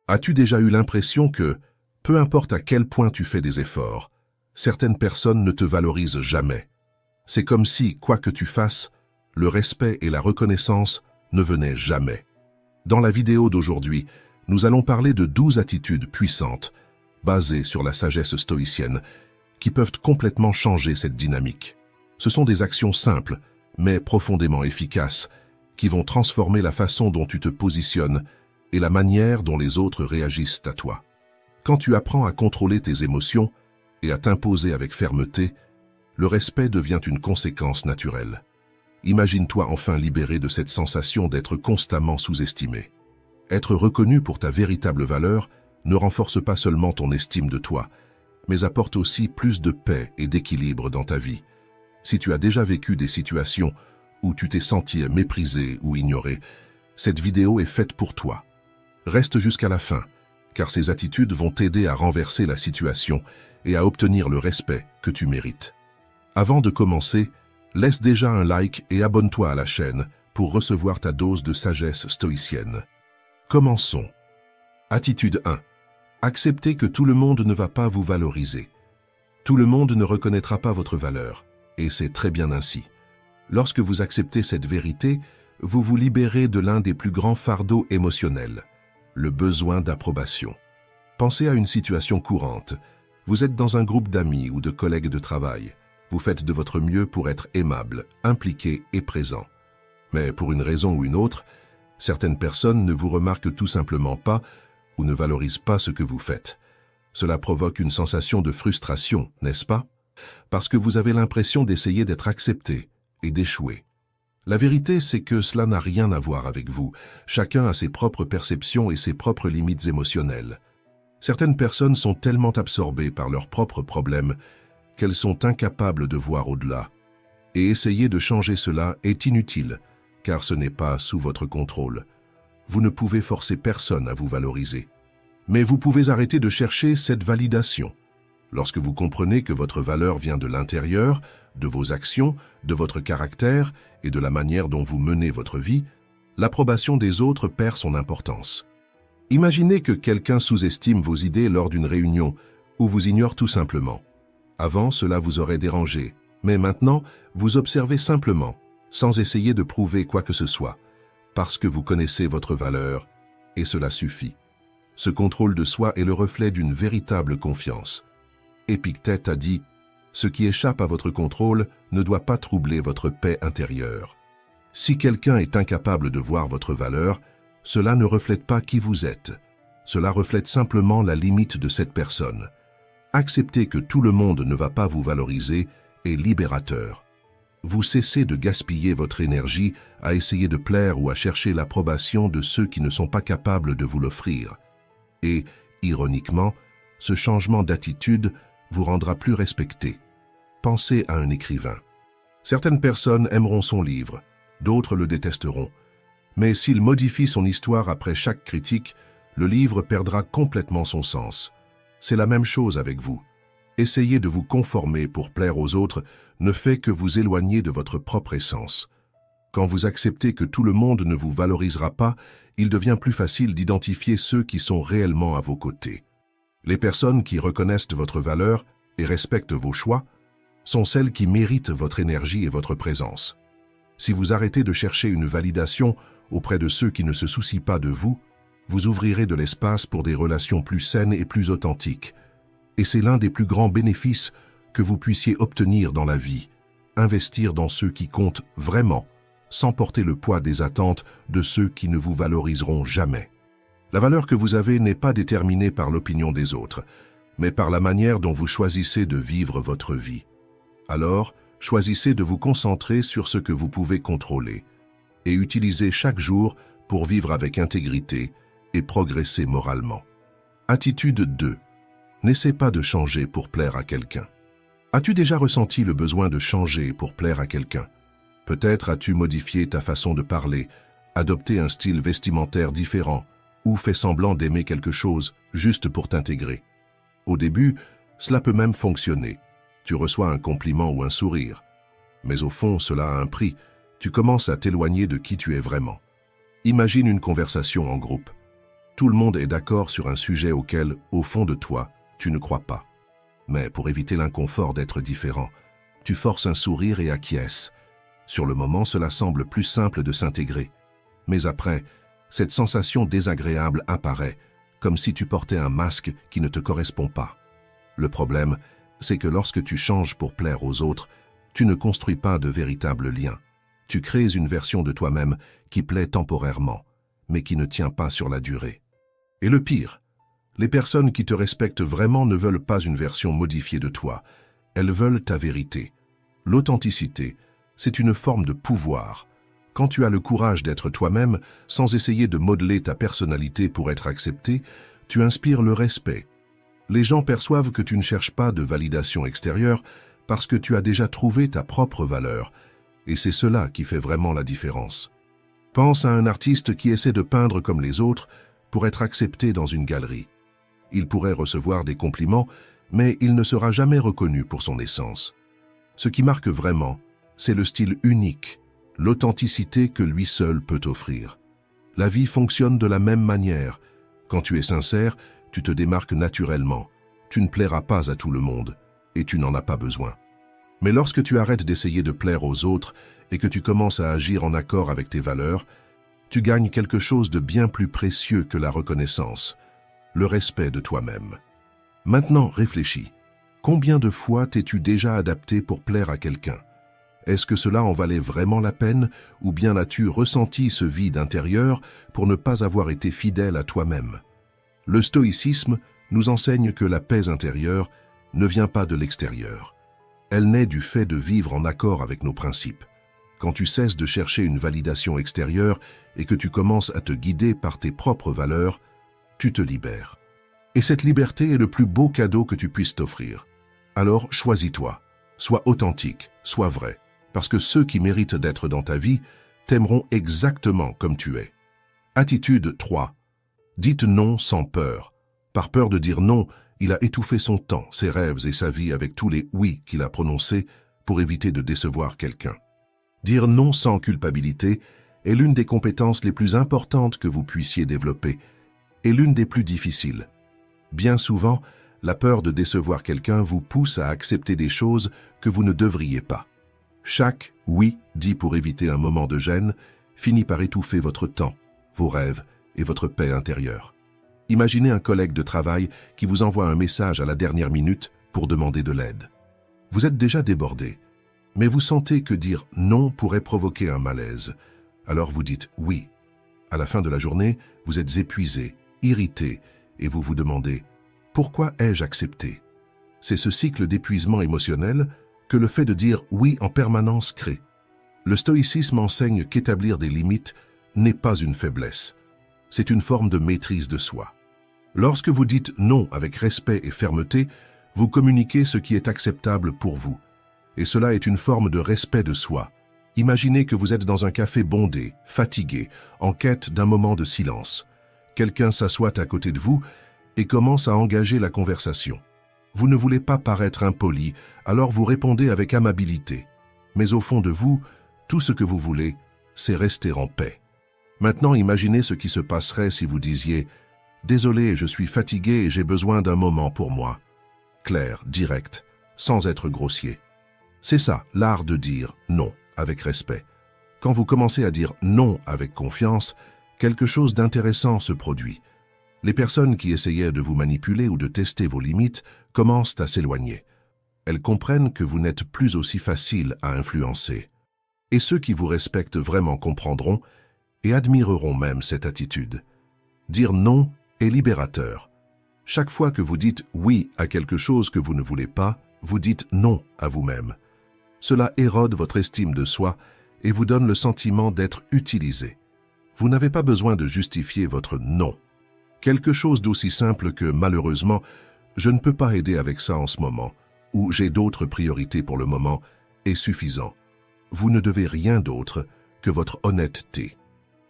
As-tu déjà eu l'impression que, peu importe à quel point tu fais des efforts, certaines personnes ne te valorisent jamais? C'est comme si, quoi que tu fasses, le respect et la reconnaissance ne venaient jamais. Dans la vidéo d'aujourd'hui, nous allons parler de 12 attitudes puissantes, basées sur la sagesse stoïcienne, qui peuvent complètement changer cette dynamique. Ce sont des actions simples, mais profondément efficaces, qui vont transformer la façon dont tu te positionnes et la manière dont les autres réagissent à toi. Quand tu apprends à contrôler tes émotions et à t'imposer avec fermeté, le respect devient une conséquence naturelle. Imagine-toi enfin libéré de cette sensation d'être constamment sous-estimé. Être reconnu pour ta véritable valeur ne renforce pas seulement ton estime de toi, mais apporte aussi plus de paix et d'équilibre dans ta vie. Si tu as déjà vécu des situations où tu t'es senti méprisé ou ignoré, cette vidéo est faite pour toi. Reste jusqu'à la fin, car ces attitudes vont t'aider à renverser la situation et à obtenir le respect que tu mérites. Avant de commencer, laisse déjà un like et abonne-toi à la chaîne pour recevoir ta dose de sagesse stoïcienne. Commençons. Attitude 1. Acceptez que tout le monde ne va pas vous valoriser. Tout le monde ne reconnaîtra pas votre valeur, et c'est très bien ainsi. Lorsque vous acceptez cette vérité, vous vous libérez de l'un des plus grands fardeaux émotionnels, le besoin d'approbation. Pensez à une situation courante. Vous êtes dans un groupe d'amis ou de collègues de travail. Vous faites de votre mieux pour être aimable, impliqué et présent. Mais pour une raison ou une autre, certaines personnes ne vous remarquent tout simplement pas ou ne valorisent pas ce que vous faites. Cela provoque une sensation de frustration, n'est-ce pas? Parce que vous avez l'impression d'essayer d'être accepté et d'échouer. La vérité, c'est que cela n'a rien à voir avec vous. Chacun a ses propres perceptions et ses propres limites émotionnelles. Certaines personnes sont tellement absorbées par leurs propres problèmes qu'elles sont incapables de voir au-delà. Et essayer de changer cela est inutile, car ce n'est pas sous votre contrôle. Vous ne pouvez forcer personne à vous valoriser. Mais vous pouvez arrêter de chercher cette validation. Lorsque vous comprenez que votre valeur vient de l'intérieur, de vos actions, de votre caractère et de la manière dont vous menez votre vie, l'approbation des autres perd son importance. Imaginez que quelqu'un sous-estime vos idées lors d'une réunion ou vous ignore tout simplement. Avant, cela vous aurait dérangé, mais maintenant, vous observez simplement, sans essayer de prouver quoi que ce soit, parce que vous connaissez votre valeur, et cela suffit. Ce contrôle de soi est le reflet d'une véritable confiance. Épictète a dit « Ce qui échappe à votre contrôle ne doit pas troubler votre paix intérieure ». Si quelqu'un est incapable de voir votre valeur, cela ne reflète pas qui vous êtes. Cela reflète simplement la limite de cette personne. Accepter que tout le monde ne va pas vous valoriser est libérateur. Vous cessez de gaspiller votre énergie à essayer de plaire ou à chercher l'approbation de ceux qui ne sont pas capables de vous l'offrir. Et, ironiquement, ce changement d'attitude vous rendra plus respecté. Pensez à un écrivain. Certaines personnes aimeront son livre, d'autres le détesteront. Mais s'il modifie son histoire après chaque critique, le livre perdra complètement son sens. C'est la même chose avec vous. Essayer de vous conformer pour plaire aux autres ne fait que vous éloigner de votre propre essence. Quand vous acceptez que tout le monde ne vous valorisera pas, il devient plus facile d'identifier ceux qui sont réellement à vos côtés. Les personnes qui reconnaissent votre valeur et respectent vos choix sont celles qui méritent votre énergie et votre présence. Si vous arrêtez de chercher une validation auprès de ceux qui ne se soucient pas de vous, vous ouvrirez de l'espace pour des relations plus saines et plus authentiques. Et c'est l'un des plus grands bénéfices que vous puissiez obtenir dans la vie, investir dans ceux qui comptent vraiment, sans porter le poids des attentes de ceux qui ne vous valoriseront jamais. La valeur que vous avez n'est pas déterminée par l'opinion des autres, mais par la manière dont vous choisissez de vivre votre vie. Alors, choisissez de vous concentrer sur ce que vous pouvez contrôler et utilisez chaque jour pour vivre avec intégrité et progresser moralement. Attitude 2. N'essaie pas de changer pour plaire à quelqu'un. As-tu déjà ressenti le besoin de changer pour plaire à quelqu'un? Peut-être as-tu modifié ta façon de parler, adopté un style vestimentaire différent, ou fait semblant d'aimer quelque chose juste pour t'intégrer. Au début, cela peut même fonctionner. Tu reçois un compliment ou un sourire. Mais au fond, cela a un prix. Tu commences à t'éloigner de qui tu es vraiment. Imagine une conversation en groupe. Tout le monde est d'accord sur un sujet auquel, au fond de toi, tu ne crois pas. Mais pour éviter l'inconfort d'être différent, tu forces un sourire et acquiesces. Sur le moment, cela semble plus simple de s'intégrer. Mais après, cette sensation désagréable apparaît, comme si tu portais un masque qui ne te correspond pas. Le problème, c'est que lorsque tu changes pour plaire aux autres, tu ne construis pas de véritables liens. Tu crées une version de toi-même qui plaît temporairement, mais qui ne tient pas sur la durée. Et le pire, les personnes qui te respectent vraiment ne veulent pas une version modifiée de toi. Elles veulent ta vérité. L'authenticité, c'est une forme de pouvoir. Quand tu as le courage d'être toi-même, sans essayer de modeler ta personnalité pour être accepté, tu inspires le respect. Les gens perçoivent que tu ne cherches pas de validation extérieure parce que tu as déjà trouvé ta propre valeur. Et c'est cela qui fait vraiment la différence. Pense à un artiste qui essaie de peindre comme les autres pour être accepté dans une galerie. Il pourrait recevoir des compliments, mais il ne sera jamais reconnu pour son essence. Ce qui marque vraiment, c'est le style unique, l'authenticité que lui seul peut offrir. La vie fonctionne de la même manière. Quand tu es sincère, tu te démarques naturellement. Tu ne plairas pas à tout le monde, et tu n'en as pas besoin. Mais lorsque tu arrêtes d'essayer de plaire aux autres et que tu commences à agir en accord avec tes valeurs, tu gagnes quelque chose de bien plus précieux que la reconnaissance, le respect de toi-même. Maintenant, réfléchis. Combien de fois t'es-tu déjà adapté pour plaire à quelqu'un? Est-ce que cela en valait vraiment la peine, ou bien as-tu ressenti ce vide intérieur pour ne pas avoir été fidèle à toi-même? Le stoïcisme nous enseigne que la paix intérieure ne vient pas de l'extérieur. Elle naît du fait de vivre en accord avec nos principes. Quand tu cesses de chercher une validation extérieure et que tu commences à te guider par tes propres valeurs, tu te libères. Et cette liberté est le plus beau cadeau que tu puisses t'offrir. Alors choisis-toi, sois authentique, sois vrai, parce que ceux qui méritent d'être dans ta vie t'aimeront exactement comme tu es. Attitude 3. Dites non sans peur. Par peur de dire non, il a étouffé son temps, ses rêves et sa vie avec tous les « oui » qu'il a prononcés pour éviter de décevoir quelqu'un. Dire non sans culpabilité est l'une des compétences les plus importantes que vous puissiez développer et l'une des plus difficiles. Bien souvent, la peur de décevoir quelqu'un vous pousse à accepter des choses que vous ne devriez pas. Chaque « oui » dit pour éviter un moment de gêne finit par étouffer votre temps, vos rêves et votre paix intérieure. Imaginez un collègue de travail qui vous envoie un message à la dernière minute pour demander de l'aide. Vous êtes déjà débordé, mais vous sentez que dire non pourrait provoquer un malaise. Alors vous dites oui. À la fin de la journée, vous êtes épuisé, irrité, et vous vous demandez « Pourquoi ai-je accepté ?» C'est ce cycle d'épuisement émotionnel que le fait de dire oui en permanence crée. Le stoïcisme enseigne qu'établir des limites n'est pas une faiblesse. C'est une forme de maîtrise de soi. Lorsque vous dites non avec respect et fermeté, vous communiquez ce qui est acceptable pour vous. Et cela est une forme de respect de soi. Imaginez que vous êtes dans un café bondé, fatigué, en quête d'un moment de silence. Quelqu'un s'assoit à côté de vous et commence à engager la conversation. Vous ne voulez pas paraître impoli, alors vous répondez avec amabilité. Mais au fond de vous, tout ce que vous voulez, c'est rester en paix. Maintenant, imaginez ce qui se passerait si vous disiez « Désolé, je suis fatigué et j'ai besoin d'un moment pour moi ». Clair, direct, sans être grossier. C'est ça, l'art de dire non avec respect. Quand vous commencez à dire non avec confiance, quelque chose d'intéressant se produit. Les personnes qui essayaient de vous manipuler ou de tester vos limites commencent à s'éloigner. Elles comprennent que vous n'êtes plus aussi facile à influencer. Et ceux qui vous respectent vraiment comprendront et admireront même cette attitude. Dire non est libérateur. Chaque fois que vous dites oui à quelque chose que vous ne voulez pas, vous dites non à vous-même. Cela érode votre estime de soi et vous donne le sentiment d'être utilisé. Vous n'avez pas besoin de justifier votre non. Quelque chose d'aussi simple que, malheureusement, je ne peux pas aider avec ça en ce moment, ou j'ai d'autres priorités pour le moment, est suffisant. Vous ne devez rien d'autre que votre honnêteté.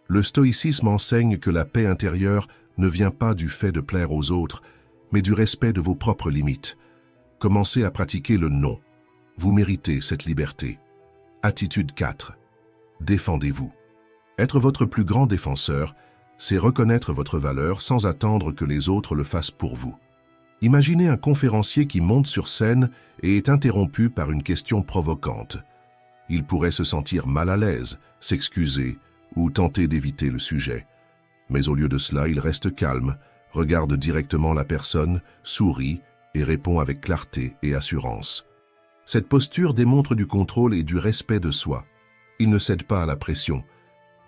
Le stoïcisme enseigne que la paix intérieure ne vient pas du fait de plaire aux autres, mais du respect de vos propres limites. Commencez à pratiquer le non. Vous méritez cette liberté. Attitude 4. Défendez-vous. Être votre plus grand défenseur, c'est reconnaître votre valeur sans attendre que les autres le fassent pour vous. Imaginez un conférencier qui monte sur scène et est interrompu par une question provocante. Il pourrait se sentir mal à l'aise, s'excuser ou tenter d'éviter le sujet. Mais au lieu de cela, il reste calme, regarde directement la personne, sourit et répond avec clarté et assurance. Cette posture démontre du contrôle et du respect de soi. Il ne cède pas à la pression,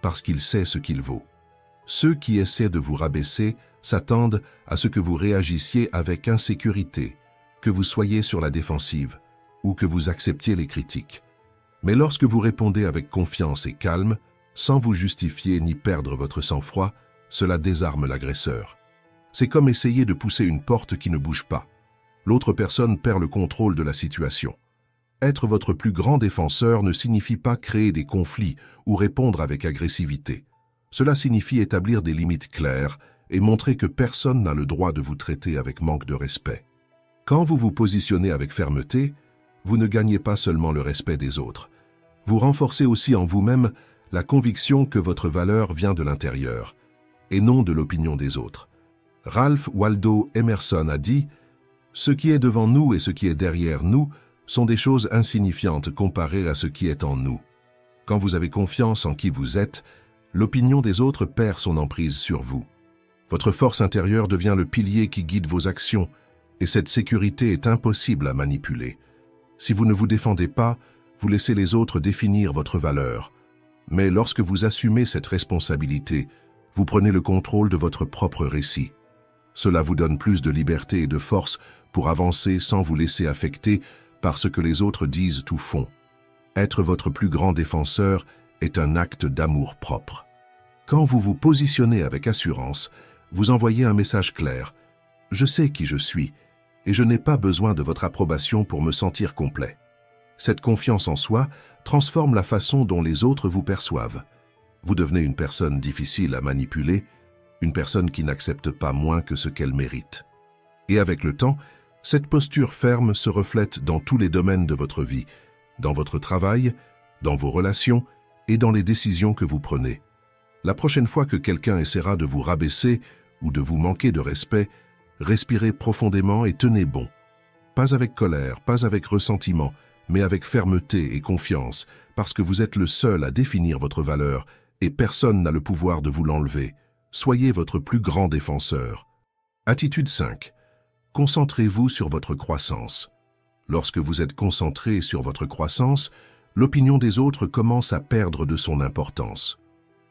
parce qu'il sait ce qu'il vaut. Ceux qui essaient de vous rabaisser s'attendent à ce que vous réagissiez avec insécurité, que vous soyez sur la défensive ou que vous acceptiez les critiques. Mais lorsque vous répondez avec confiance et calme, sans vous justifier ni perdre votre sang-froid, cela désarme l'agresseur. C'est comme essayer de pousser une porte qui ne bouge pas. L'autre personne perd le contrôle de la situation. Être votre plus grand défenseur ne signifie pas créer des conflits ou répondre avec agressivité. Cela signifie établir des limites claires et montrer que personne n'a le droit de vous traiter avec manque de respect. Quand vous vous positionnez avec fermeté, vous ne gagnez pas seulement le respect des autres. Vous renforcez aussi en vous-même la conviction que votre valeur vient de l'intérieur et non de l'opinion des autres. Ralph Waldo Emerson a dit « Ce qui est devant nous et ce qui est derrière nous sont des choses insignifiantes comparées à ce qui est en nous. Quand vous avez confiance en qui vous êtes, l'opinion des autres perd son emprise sur vous. Votre force intérieure devient le pilier qui guide vos actions, et cette sécurité est impossible à manipuler. Si vous ne vous défendez pas, vous laissez les autres définir votre valeur. Mais lorsque vous assumez cette responsabilité, vous prenez le contrôle de votre propre récit. Cela vous donne plus de liberté et de force pour avancer sans vous laisser affecter par ce que les autres disent ou font. Être votre plus grand défenseur est un acte d'amour propre. Quand vous vous positionnez avec assurance, vous envoyez un message clair. Je sais qui je suis, et je n'ai pas besoin de votre approbation pour me sentir complet. Cette confiance en soi transforme la façon dont les autres vous perçoivent. Vous devenez une personne difficile à manipuler, une personne qui n'accepte pas moins que ce qu'elle mérite. Et avec le temps, cette posture ferme se reflète dans tous les domaines de votre vie, dans votre travail, dans vos relations et dans les décisions que vous prenez. La prochaine fois que quelqu'un essaiera de vous rabaisser ou de vous manquer de respect, respirez profondément et tenez bon. Pas avec colère, pas avec ressentiment, mais avec fermeté et confiance, parce que vous êtes le seul à définir votre valeur et personne n'a le pouvoir de vous l'enlever. Soyez votre plus grand défenseur. Attitude 5. Concentrez-vous sur votre croissance. Lorsque vous êtes concentré sur votre croissance, l'opinion des autres commence à perdre de son importance.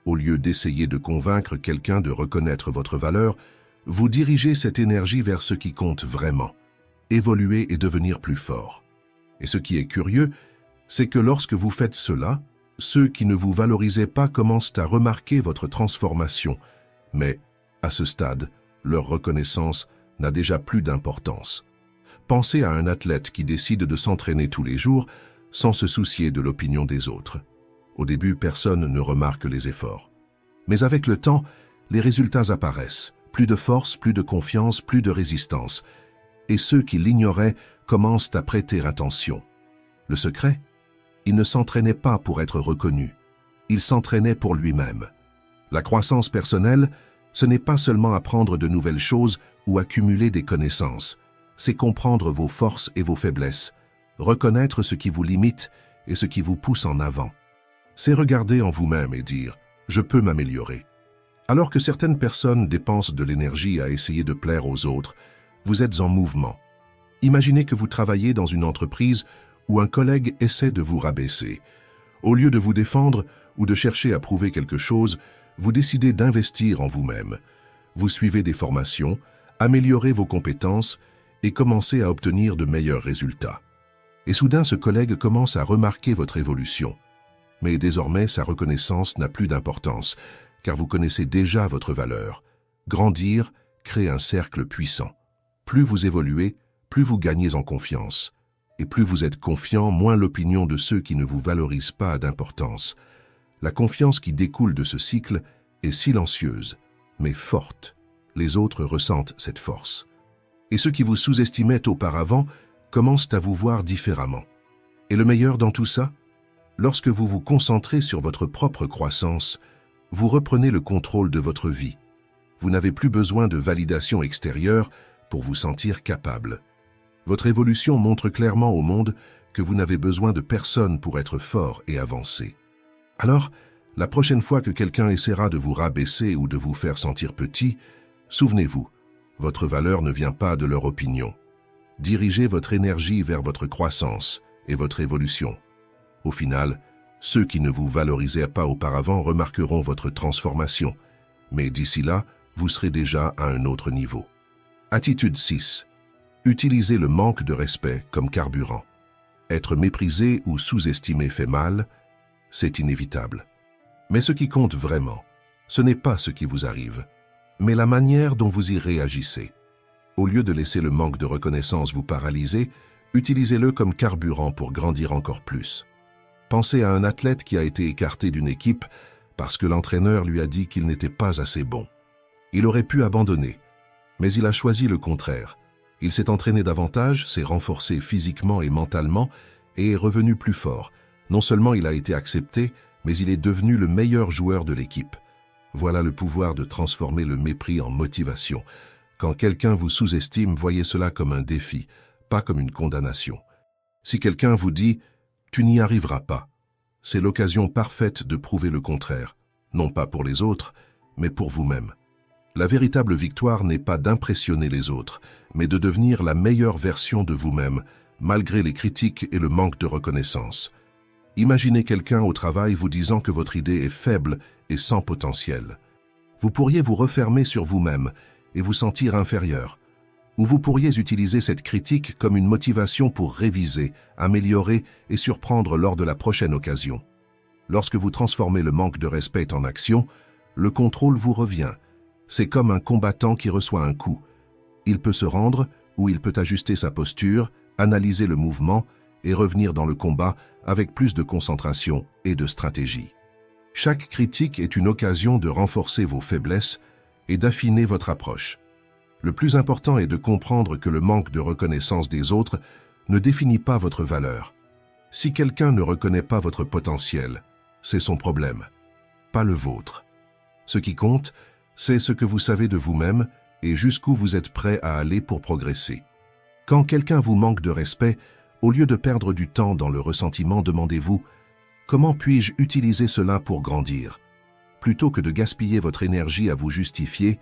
Au lieu d'essayer de convaincre quelqu'un de reconnaître votre valeur, vous dirigez cette énergie vers ce qui compte vraiment, évoluer et devenir plus fort. Et ce qui est curieux, c'est que lorsque vous faites cela, ceux qui ne vous valorisaient pas commencent à remarquer votre transformation, mais, à ce stade, leur reconnaissance n'a déjà plus d'importance. Pensez à un athlète qui décide de s'entraîner tous les jours sans se soucier de l'opinion des autres. Au début, personne ne remarque les efforts. Mais avec le temps, les résultats apparaissent. Plus de force, plus de confiance, plus de résistance. Et ceux qui l'ignoraient commencent à prêter attention. Le secret? Il ne s'entraînait pas pour être reconnu. Il s'entraînait pour lui-même. La croissance personnelle, ce n'est pas seulement apprendre de nouvelles choses ou accumuler des connaissances. C'est comprendre vos forces et vos faiblesses, reconnaître ce qui vous limite et ce qui vous pousse en avant. C'est regarder en vous-même et dire « je peux m'améliorer ». Alors que certaines personnes dépensent de l'énergie à essayer de plaire aux autres, vous êtes en mouvement. Imaginez que vous travaillez dans une entreprise où un collègue essaie de vous rabaisser. Au lieu de vous défendre ou de chercher à prouver quelque chose, vous décidez d'investir en vous-même. Vous suivez des formations, améliorez vos compétences et commencez à obtenir de meilleurs résultats. Et soudain, ce collègue commence à remarquer votre évolution. Mais désormais, sa reconnaissance n'a plus d'importance, car vous connaissez déjà votre valeur. Grandir crée un cercle puissant. Plus vous évoluez, plus vous gagnez en confiance. Et plus vous êtes confiant, moins l'opinion de ceux qui ne vous valorisent pas a d'importance. La confiance qui découle de ce cycle est silencieuse, mais forte. Les autres ressentent cette force. Et ceux qui vous sous-estimaient auparavant commencent à vous voir différemment. Et le meilleur dans tout ça? Lorsque vous vous concentrez sur votre propre croissance, vous reprenez le contrôle de votre vie. Vous n'avez plus besoin de validation extérieure pour vous sentir capable. Votre évolution montre clairement au monde que vous n'avez besoin de personne pour être fort et avancer. Alors, la prochaine fois que quelqu'un essaiera de vous rabaisser ou de vous faire sentir petit, souvenez-vous, votre valeur ne vient pas de leur opinion. Dirigez votre énergie vers votre croissance et votre évolution. Au final, ceux qui ne vous valorisaient pas auparavant remarqueront votre transformation, mais d'ici là, vous serez déjà à un autre niveau. Attitude 6. Utilisez le manque de respect comme carburant. Être méprisé ou sous-estimé fait mal, c'est inévitable. Mais ce qui compte vraiment, ce n'est pas ce qui vous arrive, mais la manière dont vous y réagissez. Au lieu de laisser le manque de reconnaissance vous paralyser, utilisez-le comme carburant pour grandir encore plus. Pensez à un athlète qui a été écarté d'une équipe parce que l'entraîneur lui a dit qu'il n'était pas assez bon. Il aurait pu abandonner, mais il a choisi le contraire. Il s'est entraîné davantage, s'est renforcé physiquement et mentalement et est revenu plus fort. Non seulement il a été accepté, mais il est devenu le meilleur joueur de l'équipe. Voilà le pouvoir de transformer le mépris en motivation. Quand quelqu'un vous sous-estime, voyez cela comme un défi, pas comme une condamnation. Si quelqu'un vous dit « tu n'y arriveras pas », c'est l'occasion parfaite de prouver le contraire, non pas pour les autres, mais pour vous-même. La véritable victoire n'est pas d'impressionner les autres, mais de devenir la meilleure version de vous-même, malgré les critiques et le manque de reconnaissance. Imaginez quelqu'un au travail vous disant que votre idée est faible et sans potentiel. Vous pourriez vous refermer sur vous-même et vous sentir inférieur. Ou vous pourriez utiliser cette critique comme une motivation pour réviser, améliorer et surprendre lors de la prochaine occasion. Lorsque vous transformez le manque de respect en action, le contrôle vous revient. C'est comme un combattant qui reçoit un coup. Il peut se rendre ou il peut ajuster sa posture, analyser le mouvement et revenir dans le combat avec plus de concentration et de stratégie. Chaque critique est une occasion de renforcer vos faiblesses et d'affiner votre approche. Le plus important est de comprendre que le manque de reconnaissance des autres ne définit pas votre valeur. Si quelqu'un ne reconnaît pas votre potentiel, c'est son problème, pas le vôtre. Ce qui compte, c'est ce que vous savez de vous-même et jusqu'où vous êtes prêt à aller pour progresser. Quand quelqu'un vous manque de respect, au lieu de perdre du temps dans le ressentiment, demandez-vous « Comment puis-je utiliser cela pour grandir ?» Plutôt que de gaspiller votre énergie à vous justifier,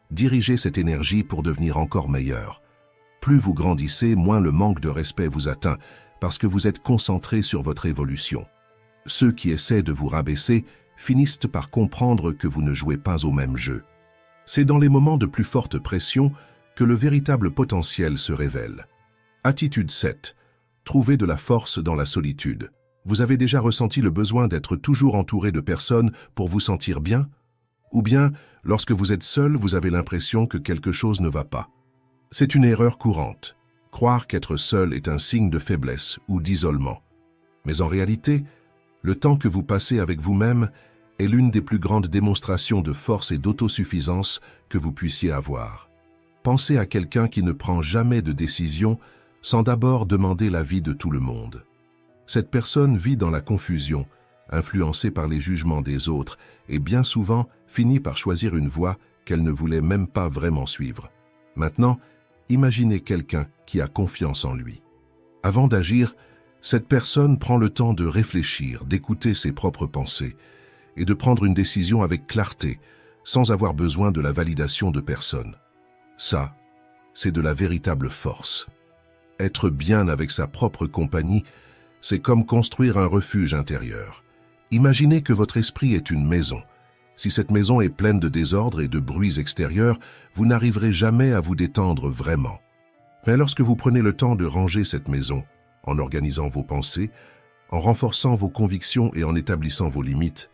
dirigez cette énergie pour devenir encore meilleur. Plus vous grandissez, moins le manque de respect vous atteint, parce que vous êtes concentré sur votre évolution. Ceux qui essaient de vous rabaisser finissent par comprendre que vous ne jouez pas au même jeu. C'est dans les moments de plus forte pression que le véritable potentiel se révèle. Attitude 7. Trouvez de la force dans la solitude. Vous avez déjà ressenti le besoin d'être toujours entouré de personnes pour vous sentir bien? Ou bien, lorsque vous êtes seul, vous avez l'impression que quelque chose ne va pas. C'est une erreur courante. Croire qu'être seul est un signe de faiblesse ou d'isolement. Mais en réalité, le temps que vous passez avec vous-même est l'une des plus grandes démonstrations de force et d'autosuffisance que vous puissiez avoir. Pensez à quelqu'un qui ne prend jamais de décision sans d'abord demander l'avis de tout le monde. Cette personne vit dans la confusion, influencée par les jugements des autres, et bien souvent finit par choisir une voie qu'elle ne voulait même pas vraiment suivre. Maintenant, imaginez quelqu'un qui a confiance en lui. Avant d'agir, cette personne prend le temps de réfléchir, d'écouter ses propres pensées et de prendre une décision avec clarté, sans avoir besoin de la validation de personne. Ça, c'est de la véritable force. Être bien avec sa propre compagnie, c'est comme construire un refuge intérieur. Imaginez que votre esprit est une maison. Si cette maison est pleine de désordre et de bruits extérieurs, vous n'arriverez jamais à vous détendre vraiment. Mais lorsque vous prenez le temps de ranger cette maison, en organisant vos pensées, en renforçant vos convictions et en établissant vos limites,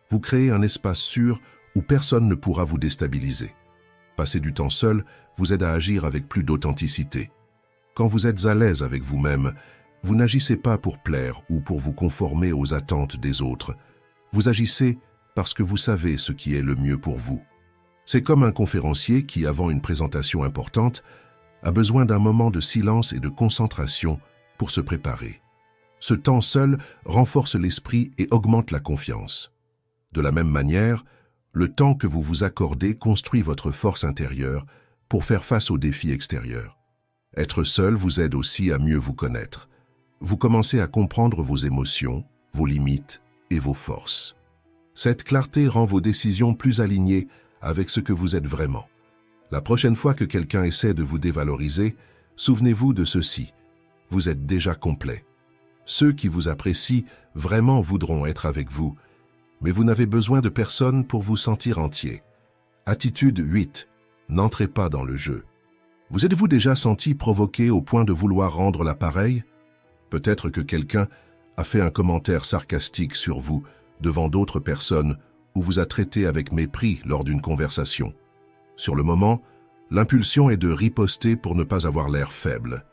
vous créez un espace sûr où personne ne pourra vous déstabiliser. Passer du temps seul vous aide à agir avec plus d'authenticité. Quand vous êtes à l'aise avec vous-même, vous n'agissez pas pour plaire ou pour vous conformer aux attentes des autres. Vous agissez parce que vous savez ce qui est le mieux pour vous. C'est comme un conférencier qui, avant une présentation importante, a besoin d'un moment de silence et de concentration pour se préparer. Ce temps seul renforce l'esprit et augmente la confiance. De la même manière, Le temps que vous vous accordez construit votre force intérieure pour faire face aux défis extérieurs. Être seul vous aide aussi à mieux vous connaître. Vous commencez à comprendre vos émotions, vos limites et vos forces. Cette clarté rend vos décisions plus alignées avec ce que vous êtes vraiment. La prochaine fois que quelqu'un essaie de vous dévaloriser, souvenez-vous de ceci. Vous êtes déjà complet. Ceux qui vous apprécient vraiment voudront être avec vous, mais vous n'avez besoin de personne pour vous sentir entier. Attitude 8. N'entrez pas dans le jeu. Vous êtes-vous déjà senti provoqué au point de vouloir rendre l'appareil? Peut-être que quelqu'un a fait un commentaire sarcastique sur vous devant d'autres personnes ou vous a traité avec mépris lors d'une conversation. Sur le moment, l'impulsion est de riposter pour ne pas avoir l'air faible.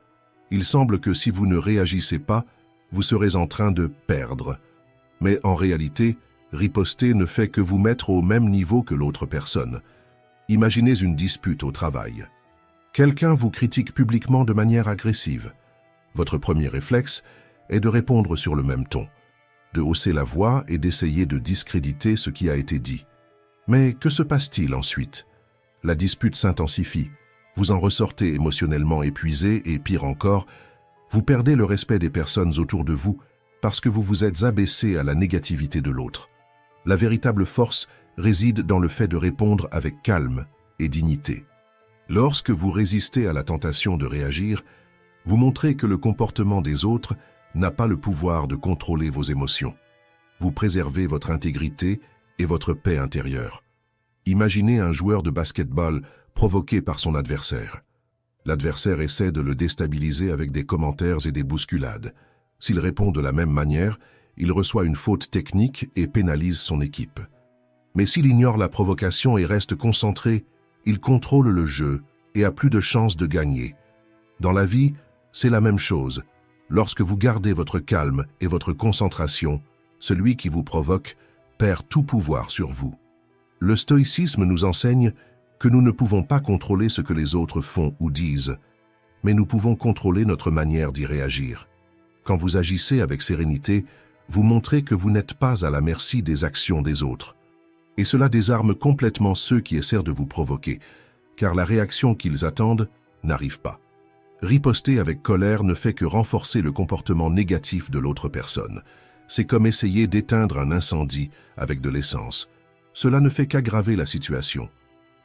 Il semble que si vous ne réagissez pas, vous serez en train de perdre. Mais en réalité, riposter ne fait que vous mettre au même niveau que l'autre personne. Imaginez une dispute au travail. Quelqu'un vous critique publiquement de manière agressive. Votre premier réflexe est de répondre sur le même ton, de hausser la voix et d'essayer de discréditer ce qui a été dit. Mais que se passe-t-il ensuite? La dispute s'intensifie, vous en ressortez émotionnellement épuisé et pire encore, vous perdez le respect des personnes autour de vous parce que vous vous êtes abaissé à la négativité de l'autre. La véritable force réside dans le fait de répondre avec calme et dignité. Lorsque vous résistez à la tentation de réagir, vous montrez que le comportement des autres n'a pas le pouvoir de contrôler vos émotions. Vous préservez votre intégrité et votre paix intérieure. Imaginez un joueur de basket-ball provoqué par son adversaire. L'adversaire essaie de le déstabiliser avec des commentaires et des bousculades. S'il répond de la même manière, il reçoit une faute technique et pénalise son équipe. Mais s'il ignore la provocation et reste concentré, il contrôle le jeu et a plus de chances de gagner. Dans la vie, c'est la même chose. Lorsque vous gardez votre calme et votre concentration, celui qui vous provoque perd tout pouvoir sur vous. Le stoïcisme nous enseigne que nous ne pouvons pas contrôler ce que les autres font ou disent, mais nous pouvons contrôler notre manière d'y réagir. Quand vous agissez avec sérénité, vous montrez que vous n'êtes pas à la merci des actions des autres. Et cela désarme complètement ceux qui essaient de vous provoquer, car la réaction qu'ils attendent n'arrive pas. Riposter avec colère ne fait que renforcer le comportement négatif de l'autre personne. C'est comme essayer d'éteindre un incendie avec de l'essence. Cela ne fait qu'aggraver la situation.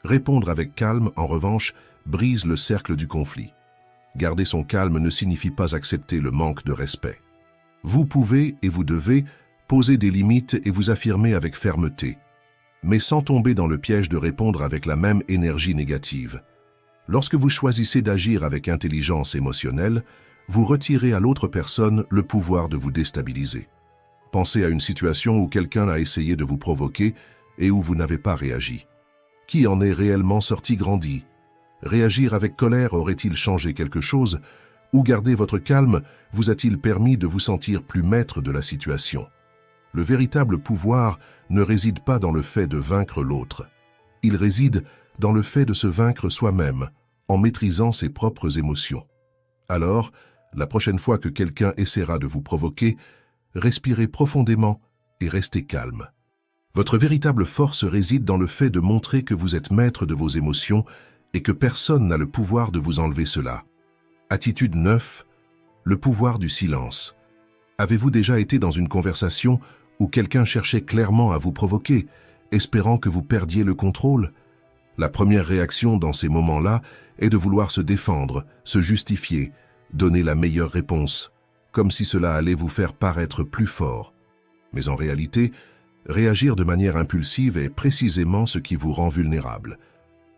Répondre avec calme, en revanche, brise le cercle du conflit. Garder son calme ne signifie pas accepter le manque de respect. Vous pouvez et vous devez poser des limites et vous affirmer avec fermeté, mais sans tomber dans le piège de répondre avec la même énergie négative. Lorsque vous choisissez d'agir avec intelligence émotionnelle, vous retirez à l'autre personne le pouvoir de vous déstabiliser. Pensez à une situation où quelqu'un a essayé de vous provoquer et où vous n'avez pas réagi. Qui en est réellement sorti grandi? Réagir avec colère aurait-il changé quelque chose? Ou garder votre calme vous a-t-il permis de vous sentir plus maître de la situation? Le véritable pouvoir ne réside pas dans le fait de vaincre l'autre. Il réside dans le fait de se vaincre soi-même, en maîtrisant ses propres émotions. Alors, la prochaine fois que quelqu'un essaiera de vous provoquer, respirez profondément et restez calme. Votre véritable force réside dans le fait de montrer que vous êtes maître de vos émotions et que personne n'a le pouvoir de vous enlever cela. Attitude 9. Le pouvoir du silence. Avez-vous déjà été dans une conversation où quelqu'un cherchait clairement à vous provoquer, espérant que vous perdiez le contrôle? La première réaction dans ces moments-là est de vouloir se défendre, se justifier, donner la meilleure réponse, comme si cela allait vous faire paraître plus fort. Mais en réalité, réagir de manière impulsive est précisément ce qui vous rend vulnérable.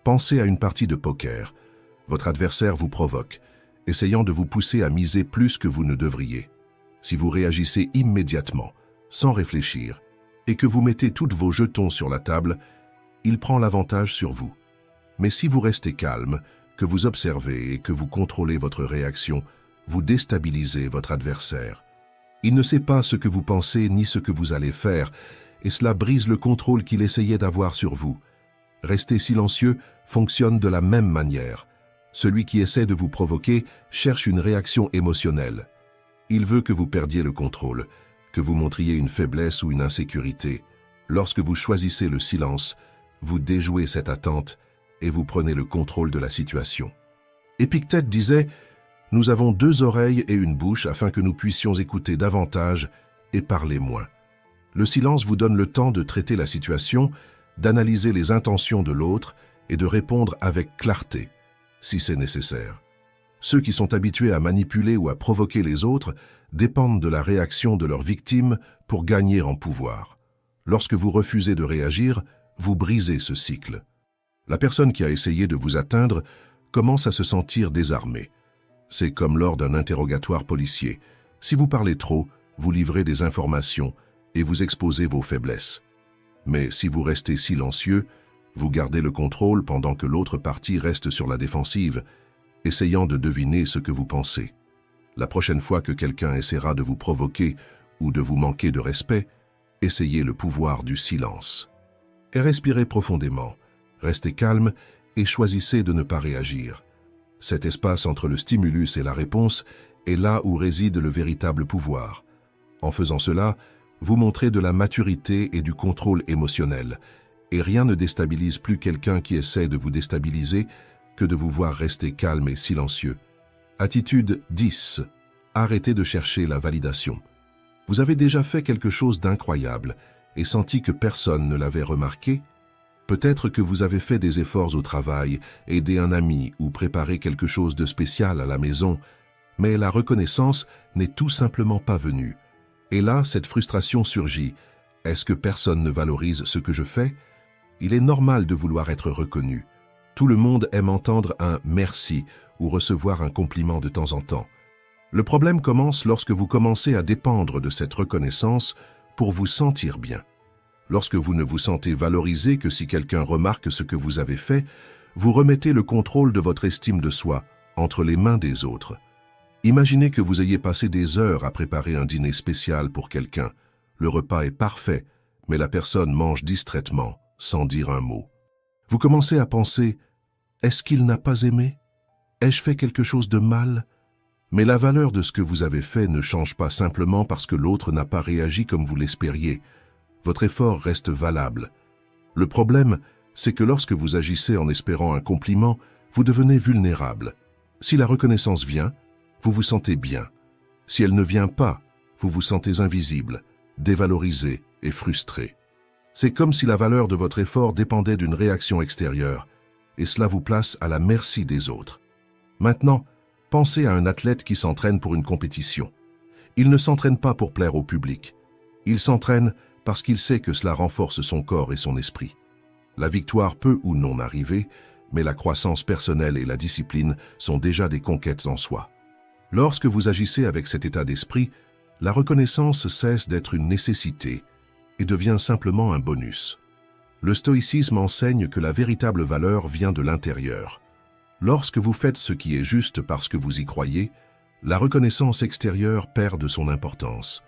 Pensez à une partie de poker. Votre adversaire vous provoque, essayant de vous pousser à miser plus que vous ne devriez. Si vous réagissez immédiatement, sans réfléchir, et que vous mettez tous vos jetons sur la table, il prend l'avantage sur vous. Mais si vous restez calme, que vous observez et que vous contrôlez votre réaction, vous déstabilisez votre adversaire. Il ne sait pas ce que vous pensez ni ce que vous allez faire, et cela brise le contrôle qu'il essayait d'avoir sur vous. Rester silencieux fonctionne de la même manière. Celui qui essaie de vous provoquer cherche une réaction émotionnelle. Il veut que vous perdiez le contrôle, que vous montriez une faiblesse ou une insécurité. Lorsque vous choisissez le silence, vous déjouez cette attente et vous prenez le contrôle de la situation. Épictète disait « Nous avons 2 oreilles et une bouche afin que nous puissions écouter davantage et parler moins ». Le silence vous donne le temps de traiter la situation, d'analyser les intentions de l'autre et de répondre avec clarté, si c'est nécessaire. Ceux qui sont habitués à manipuler ou à provoquer les autres dépendent de la réaction de leurs victimes pour gagner en pouvoir. Lorsque vous refusez de réagir, vous brisez ce cycle. La personne qui a essayé de vous atteindre commence à se sentir désarmée. C'est comme lors d'un interrogatoire policier. Si vous parlez trop, vous livrez des informations et vous exposez vos faiblesses. Mais si vous restez silencieux, vous gardez le contrôle pendant que l'autre partie reste sur la défensive, essayant de deviner ce que vous pensez. La prochaine fois que quelqu'un essaiera de vous provoquer ou de vous manquer de respect, essayez le pouvoir du silence. Et respirez profondément, restez calme et choisissez de ne pas réagir. Cet espace entre le stimulus et la réponse est là où réside le véritable pouvoir. En faisant cela, vous montrez de la maturité et du contrôle émotionnel, et rien ne déstabilise plus quelqu'un qui essaie de vous déstabiliser que de vous voir rester calme et silencieux. Attitude 10. Arrêtez de chercher la validation. Vous avez déjà fait quelque chose d'incroyable et senti que personne ne l'avait remarqué? Peut-être que vous avez fait des efforts au travail, aidé un ami ou préparé quelque chose de spécial à la maison, mais la reconnaissance n'est tout simplement pas venue. Et là, cette frustration surgit. Est-ce que personne ne valorise ce que je fais? Il est normal de vouloir être reconnu. Tout le monde aime entendre un « merci » ou recevoir un compliment de temps en temps. Le problème commence lorsque vous commencez à dépendre de cette reconnaissance pour vous sentir bien. Lorsque vous ne vous sentez valorisé que si quelqu'un remarque ce que vous avez fait, vous remettez le contrôle de votre estime de soi entre les mains des autres. Imaginez que vous ayez passé des heures à préparer un dîner spécial pour quelqu'un. Le repas est parfait, mais la personne mange distraitement, sans dire un mot. Vous commencez à penser « Est-ce qu'il n'a pas aimé? Ai-je fait quelque chose de mal ?» Mais la valeur de ce que vous avez fait ne change pas simplement parce que l'autre n'a pas réagi comme vous l'espériez. Votre effort reste valable. Le problème, c'est que lorsque vous agissez en espérant un compliment, vous devenez vulnérable. Si la reconnaissance vient, vous vous sentez bien. Si elle ne vient pas, vous vous sentez invisible, dévalorisé et frustré. C'est comme si la valeur de votre effort dépendait d'une réaction extérieure, et cela vous place à la merci des autres. Maintenant, pensez à un athlète qui s'entraîne pour une compétition. Il ne s'entraîne pas pour plaire au public. Il s'entraîne parce qu'il sait que cela renforce son corps et son esprit. La victoire peut ou non arriver, mais la croissance personnelle et la discipline sont déjà des conquêtes en soi. Lorsque vous agissez avec cet état d'esprit, la reconnaissance cesse d'être une nécessité et devient simplement un bonus. Le stoïcisme enseigne que la véritable valeur vient de l'intérieur. Lorsque vous faites ce qui est juste parce que vous y croyez, la reconnaissance extérieure perd de son importance.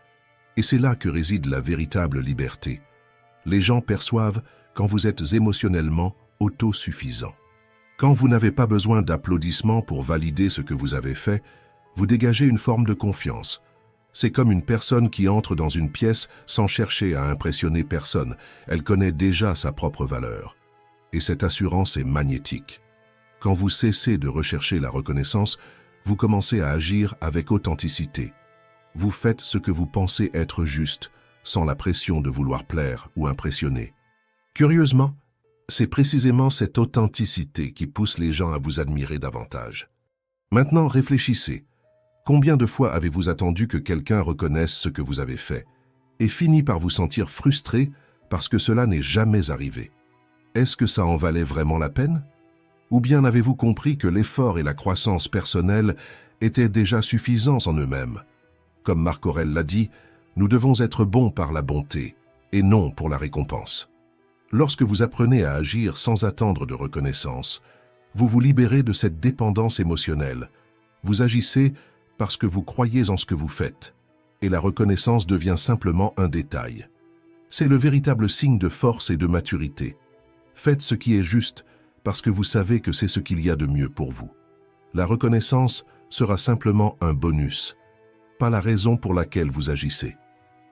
Et c'est là que réside la véritable liberté. Les gens perçoivent quand vous êtes émotionnellement autosuffisant. Quand vous n'avez pas besoin d'applaudissements pour valider ce que vous avez fait, vous dégagez une forme de confiance. C'est comme une personne qui entre dans une pièce sans chercher à impressionner personne. Elle connaît déjà sa propre valeur. Et cette assurance est magnétique. Quand vous cessez de rechercher la reconnaissance, vous commencez à agir avec authenticité. Vous faites ce que vous pensez être juste, sans la pression de vouloir plaire ou impressionner. Curieusement, c'est précisément cette authenticité qui pousse les gens à vous admirer davantage. Maintenant, réfléchissez. Combien de fois avez-vous attendu que quelqu'un reconnaisse ce que vous avez fait et fini par vous sentir frustré parce que cela n'est jamais arrivé? Est-ce que ça en valait vraiment la peine? Ou bien avez-vous compris que l'effort et la croissance personnelle étaient déjà suffisants en eux-mêmes? Comme Marc Aurèle l'a dit, nous devons être bons par la bonté et non pour la récompense. Lorsque vous apprenez à agir sans attendre de reconnaissance, vous vous libérez de cette dépendance émotionnelle. Vous agissez parce que vous croyez en ce que vous faites, et la reconnaissance devient simplement un détail. C'est le véritable signe de force et de maturité. Faites ce qui est juste parce que vous savez que c'est ce qu'il y a de mieux pour vous. La reconnaissance sera simplement un bonus, pas la raison pour laquelle vous agissez.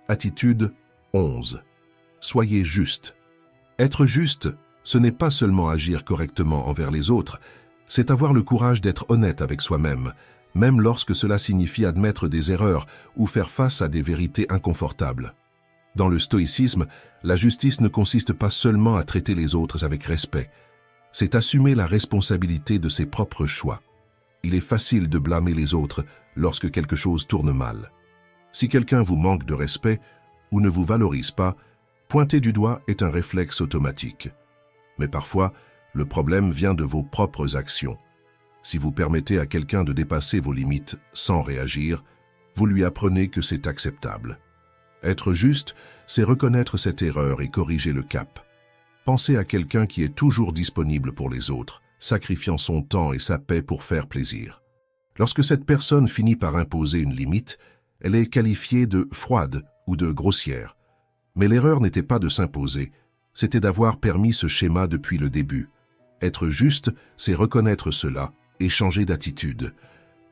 Attitude 11. Soyez juste. Être juste, Ce n'est pas seulement agir correctement envers les autres, c'est avoir le courage d'être honnête avec soi-même, même lorsque cela signifie admettre des erreurs ou faire face à des vérités inconfortables. Dans le stoïcisme, la justice ne consiste pas seulement à traiter les autres avec respect, c'est assumer la responsabilité de ses propres choix. Il est facile de blâmer les autres lorsque quelque chose tourne mal. Si quelqu'un vous manque de respect ou ne vous valorise pas, pointer du doigt est un réflexe automatique. Mais parfois, le problème vient de vos propres actions. Si vous permettez à quelqu'un de dépasser vos limites sans réagir, vous lui apprenez que c'est acceptable. Être juste, c'est reconnaître cette erreur et corriger le cap. Pensez à quelqu'un qui est toujours disponible pour les autres, sacrifiant son temps et sa paix pour faire plaisir. Lorsque cette personne finit par imposer une limite, elle est qualifiée de froide ou de grossière. Mais l'erreur n'était pas de s'imposer, c'était d'avoir permis ce schéma depuis le début. Être juste, c'est reconnaître cela et changer d'attitude.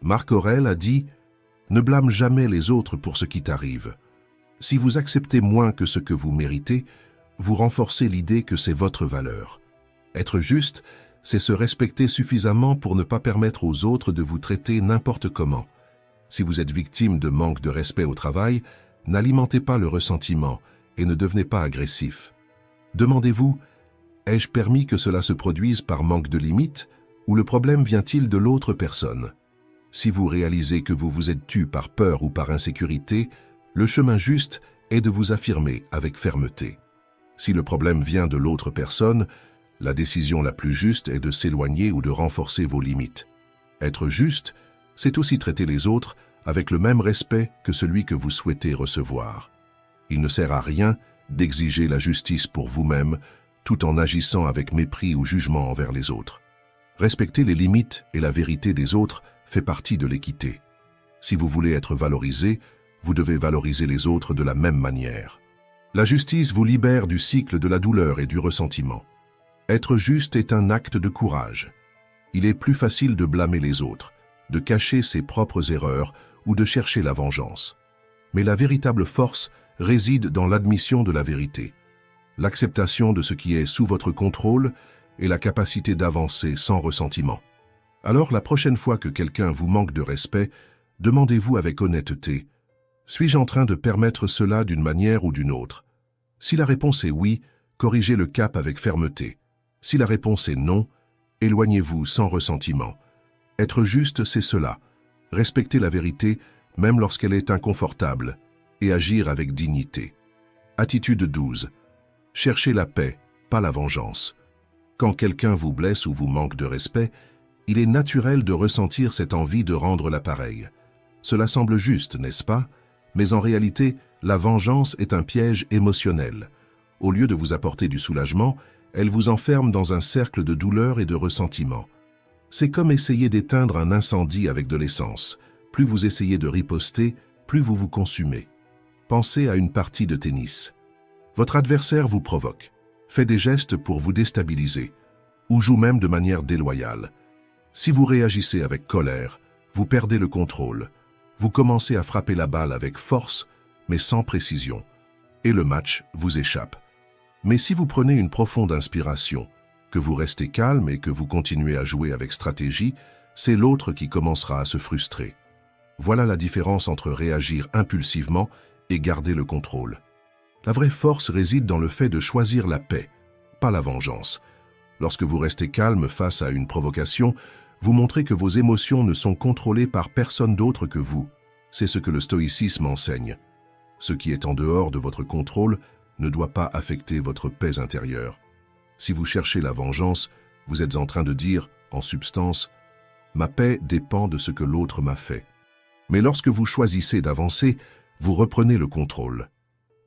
Marc Aurèle a dit « Ne blâme jamais les autres pour ce qui t'arrive. Si vous acceptez moins que ce que vous méritez, vous renforcez l'idée que c'est votre valeur. Être juste, c'est se respecter suffisamment pour ne pas permettre aux autres de vous traiter n'importe comment. Si vous êtes victime de manque de respect au travail, n'alimentez pas le ressentiment et ne devenez pas agressif. Demandez-vous, ai-je permis que cela se produise par manque de limites ou le problème vient-il de l'autre personne? Si vous réalisez que vous vous êtes tu par peur ou par insécurité, le chemin juste est de vous affirmer avec fermeté. Si le problème vient de l'autre personne, la décision la plus juste est de s'éloigner ou de renforcer vos limites. Être juste, c'est aussi traiter les autres avec le même respect que celui que vous souhaitez recevoir. Il ne sert à rien d'exiger la justice pour vous-même, tout en agissant avec mépris ou jugement envers les autres. Respecter les limites et la vérité des autres fait partie de l'équité. Si vous voulez être valorisé, vous devez valoriser les autres de la même manière. La justice vous libère du cycle de la douleur et du ressentiment. Être juste est un acte de courage. Il est plus facile de blâmer les autres, de cacher ses propres erreurs ou de chercher la vengeance. Mais la véritable force réside dans l'admission de la vérité, l'acceptation de ce qui est sous votre contrôle et la capacité d'avancer sans ressentiment. Alors, la prochaine fois que quelqu'un vous manque de respect, demandez-vous avec honnêteté, suis-je en train de permettre cela d'une manière ou d'une autre? Si la réponse est oui, corrigez le cap avec fermeté. Si la réponse est non, éloignez-vous sans ressentiment. Être juste, c'est cela. Respecter la vérité, même lorsqu'elle est inconfortable, et agir avec dignité. Attitude 12. Cherchez la paix, pas la vengeance. Quand quelqu'un vous blesse ou vous manque de respect, il est naturel de ressentir cette envie de rendre l'appareil. Cela semble juste, n'est-ce pas? Mais en réalité, la vengeance est un piège émotionnel. Au lieu de vous apporter du soulagement, elle vous enferme dans un cercle de douleur et de ressentiment. C'est comme essayer d'éteindre un incendie avec de l'essence. Plus vous essayez de riposter, plus vous vous consumez. Pensez à une partie de tennis. Votre adversaire vous provoque, fait des gestes pour vous déstabiliser, ou joue même de manière déloyale. Si vous réagissez avec colère, vous perdez le contrôle. Vous commencez à frapper la balle avec force, mais sans précision, et le match vous échappe. Mais si vous prenez une profonde inspiration, que vous restez calme et que vous continuez à jouer avec stratégie, c'est l'autre qui commencera à se frustrer. Voilà la différence entre réagir impulsivement et garder le contrôle. La vraie force réside dans le fait de choisir la paix, pas la vengeance. Lorsque vous restez calme face à une provocation, vous montrez que vos émotions ne sont contrôlées par personne d'autre que vous. C'est ce que le stoïcisme enseigne. Ce qui est en dehors de votre contrôle ne doit pas affecter votre paix intérieure. Si vous cherchez la vengeance, vous êtes en train de dire, en substance, « Ma paix dépend de ce que l'autre m'a fait ». Mais lorsque vous choisissez d'avancer, vous reprenez le contrôle.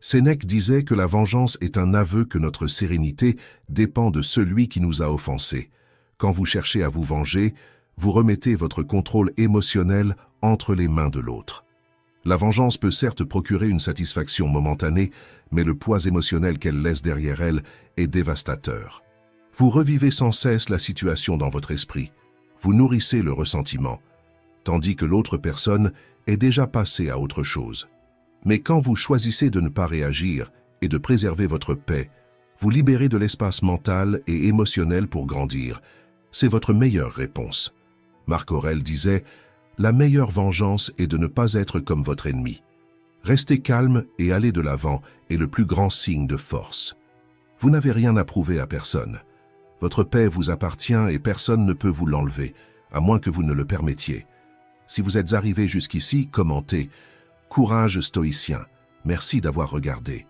Sénèque disait que la vengeance est un aveu que notre sérénité dépend de celui qui nous a offensés. Quand vous cherchez à vous venger, vous remettez votre contrôle émotionnel entre les mains de l'autre. La vengeance peut certes procurer une satisfaction momentanée, mais le poids émotionnel qu'elle laisse derrière elle est dévastateur. Vous revivez sans cesse la situation dans votre esprit. Vous nourrissez le ressentiment, tandis que l'autre personne est déjà passée à autre chose. Mais quand vous choisissez de ne pas réagir et de préserver votre paix, Vous libérez de l'espace mental et émotionnel pour grandir. C'est votre meilleure réponse. Marc Aurèle disait « La meilleure vengeance est de ne pas être comme votre ennemi. Rester calme et aller de l'avant est le plus grand signe de force. Vous n'avez rien à prouver à personne. Votre paix vous appartient et personne ne peut vous l'enlever, à moins que vous ne le permettiez. Si vous êtes arrivé jusqu'ici, commentez « Courage stoïcien, merci d'avoir regardé ».